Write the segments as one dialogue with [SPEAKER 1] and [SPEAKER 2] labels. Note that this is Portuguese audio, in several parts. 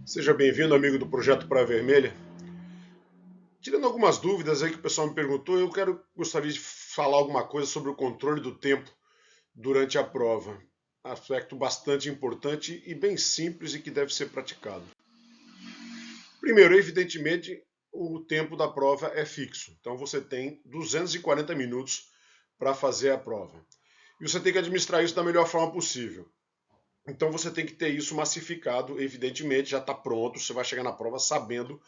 [SPEAKER 1] Seja bem-vindo, amigo do Projeto Praia Vermelha. Tirando algumas dúvidas aí que o pessoal me perguntou, gostaria de falar alguma coisa sobre o controle do tempo durante a prova. Aspecto bastante importante e bem simples e que deve ser praticado. Primeiro, evidentemente, o tempo da prova é fixo. Então você tem 240 minutos para fazer a prova. E você tem que administrar isso da melhor forma possível. Então você tem que ter isso massificado, evidentemente, já está pronto, você vai chegar na prova sabendo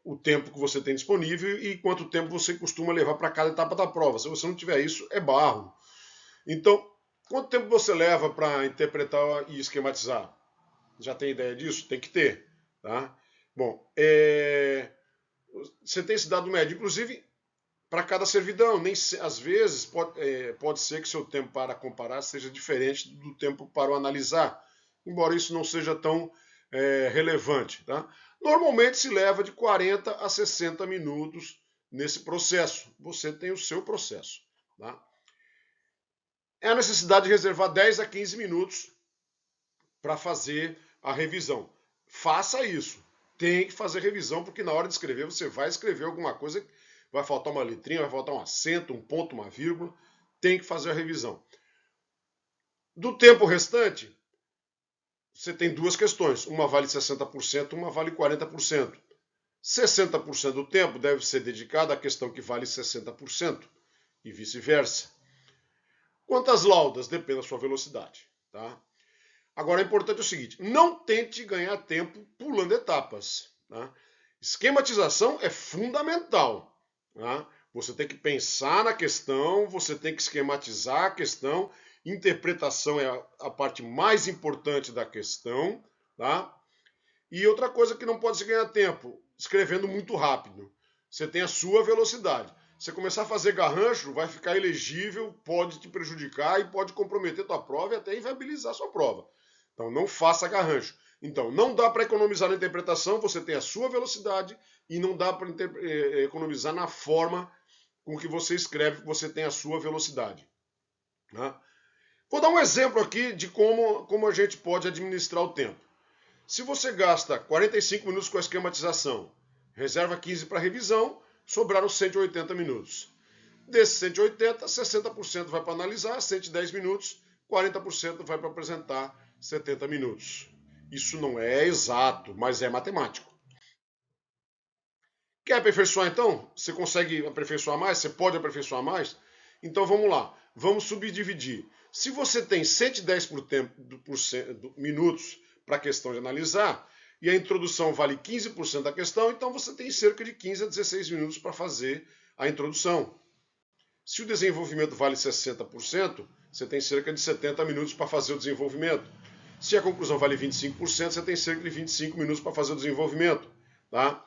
[SPEAKER 1] o tempo que você tem disponível e quanto tempo você costuma levar para cada etapa da prova. Se você não tiver isso, é barro. Então, quanto tempo você leva para interpretar e esquematizar? Já tem ideia disso? Tem que ter. Tá? Bom, você tem esse dado médio, inclusive para cada servidão. Nem, às vezes pode ser que seu tempo para comparar seja diferente do tempo para o analisar, embora isso não seja tão relevante. Tá? Normalmente se leva de 40 a 60 minutos nesse processo. Você tem o seu processo. Tá? É a necessidade de reservar 10 a 15 minutos para fazer a revisão. Faça isso. Tem que fazer revisão, porque na hora de escrever você vai escrever alguma coisa, vai faltar uma letrinha, vai faltar um acento, um ponto, uma vírgula. Tem que fazer a revisão. Do tempo restante, você tem duas questões. Uma vale 60%, uma vale 40%. 60% do tempo deve ser dedicado à questão que vale 60% e vice-versa. Quanto às laudas, depende da sua velocidade. Tá? Agora, é importante o seguinte, não tente ganhar tempo pulando etapas. Tá? Esquematização é fundamental. Tá? Você tem que pensar na questão, você tem que esquematizar a questão, interpretação é a parte mais importante da questão. Tá? E outra coisa que não pode se ganhar tempo, escrevendo muito rápido. Você tem a sua velocidade. Se começar a fazer garrancho, vai ficar ilegível, pode te prejudicar e pode comprometer tua prova e até inviabilizar sua prova. Então não faça garrancho. Então não dá para economizar na interpretação, você tem a sua velocidade e não dá para economizar na forma com que você escreve, você tem a sua velocidade. Né? Vou dar um exemplo aqui de como a gente pode administrar o tempo. Se você gasta 45 minutos com a esquematização, reserva 15 para revisão, sobraram 180 minutos. Desses 180, 60% vai para analisar, 110 minutos, 40% vai para apresentar, 70 minutos. Isso não é exato, mas é matemático. Quer aperfeiçoar então? Você consegue aperfeiçoar mais? Você pode aperfeiçoar mais? Então vamos lá, vamos subdividir. Se você tem 110 minutos para a questão de analisar, e a introdução vale 15% da questão, então você tem cerca de 15 a 16 minutos para fazer a introdução. Se o desenvolvimento vale 60%, você tem cerca de 70 minutos para fazer o desenvolvimento. Se a conclusão vale 25%, você tem cerca de 25 minutos para fazer o desenvolvimento. Tá?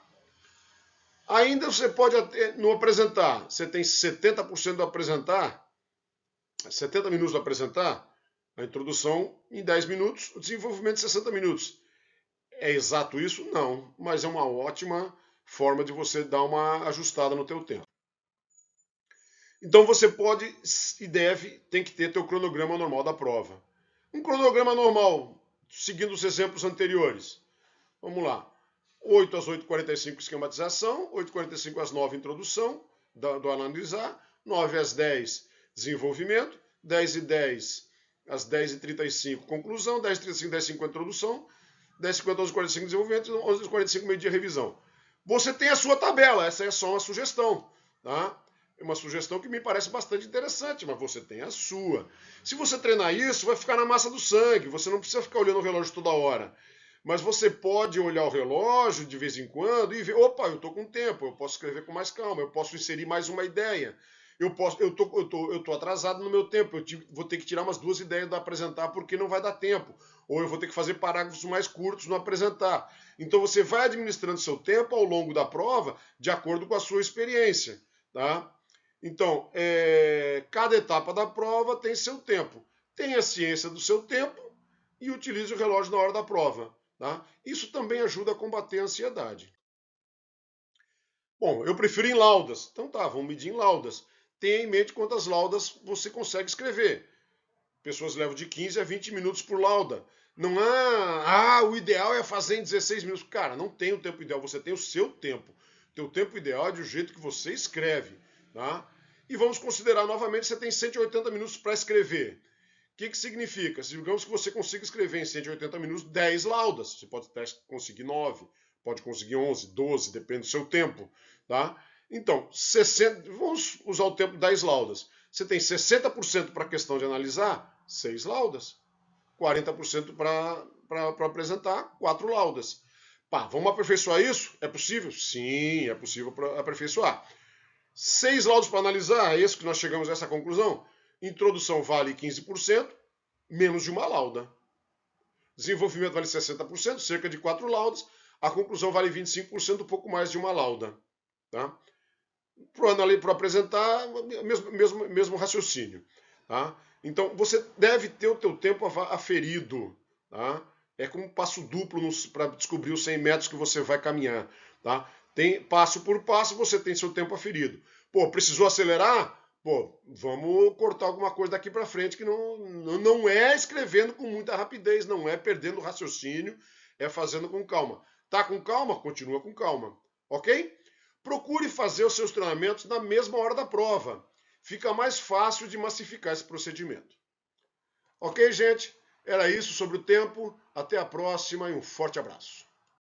[SPEAKER 1] Ainda você pode não apresentar. Você tem 70% do apresentar, 70 minutos do apresentar, a introdução em 10 minutos, o desenvolvimento em 60 minutos. É exato isso? Não, mas é uma ótima forma de você dar uma ajustada no teu tempo. Então você pode e tem que ter teu cronograma normal da prova. Um cronograma normal, seguindo os exemplos anteriores. Vamos lá. 8 às 8h45 esquematização, 8h45 às 9 introdução do analisar, 9 às 10 desenvolvimento, 10h10 às 10h35 conclusão, 10h35, 10h50 introdução, 10h50, 11h45 desenvolvimento, 11h45 meio-dia revisão. Você tem a sua tabela, essa é só uma sugestão. Tá? É uma sugestão que me parece bastante interessante, mas você tem a sua. Se você treinar isso, vai ficar na massa do sangue, você não precisa ficar olhando o relógio toda hora. Mas você pode olhar o relógio de vez em quando e ver, opa, eu estou com tempo, eu posso escrever com mais calma, eu posso inserir mais uma ideia. Eu tô atrasado no meu tempo, vou ter que tirar umas 2 ideias da apresentar porque não vai dar tempo. Ou eu vou ter que fazer parágrafos mais curtos no apresentar. Então você vai administrando seu tempo ao longo da prova de acordo com a sua experiência. Tá? Então, cada etapa da prova tem seu tempo. Tenha ciência do seu tempo e utilize o relógio na hora da prova. Tá? Isso também ajuda a combater a ansiedade. Bom, eu prefiro em laudas. Então tá, vamos medir em laudas. Tenha em mente quantas laudas você consegue escrever. Pessoas levam de 15 a 20 minutos por lauda. Não há, o ideal é fazer em 16 minutos. Cara, não tem o tempo ideal, você tem o seu tempo. O teu tempo ideal é do jeito que você escreve, tá? E vamos considerar novamente, você tem 180 minutos para escrever. O que significa? Digamos que você consiga escrever em 180 minutos 10 laudas. Você pode até conseguir 9, pode conseguir 11, 12, depende do seu tempo, tá? Então, 60, vamos usar o tempo 10 laudas. Você tem 60% para a questão de analisar, 6 laudas. 40% para apresentar, 4 laudas. Pá, vamos aperfeiçoar isso? É possível? Sim, é possível aperfeiçoar. 6 laudos para analisar, é isso que nós chegamos a essa conclusão? Introdução vale 15%, menos de uma lauda. Desenvolvimento vale 60%, cerca de 4 laudas. A conclusão vale 25%, um pouco mais de uma lauda. Tá? Para apresentar, mesmo raciocínio. Tá? Então, você deve ter o teu tempo aferido. Tá? É como um passo duplo para descobrir os 100 metros que você vai caminhar. Tá? Tem passo por passo, você tem seu tempo aferido. Pô, precisou acelerar? Pô, vamos cortar alguma coisa daqui para frente que não é escrevendo com muita rapidez, não é perdendo o raciocínio, é fazendo com calma. Tá com calma? Continua com calma. Ok? Procure fazer os seus treinamentos na mesma hora da prova. Fica mais fácil de massificar esse procedimento. Ok, gente? Era isso sobre o tempo. Até a próxima e um forte abraço.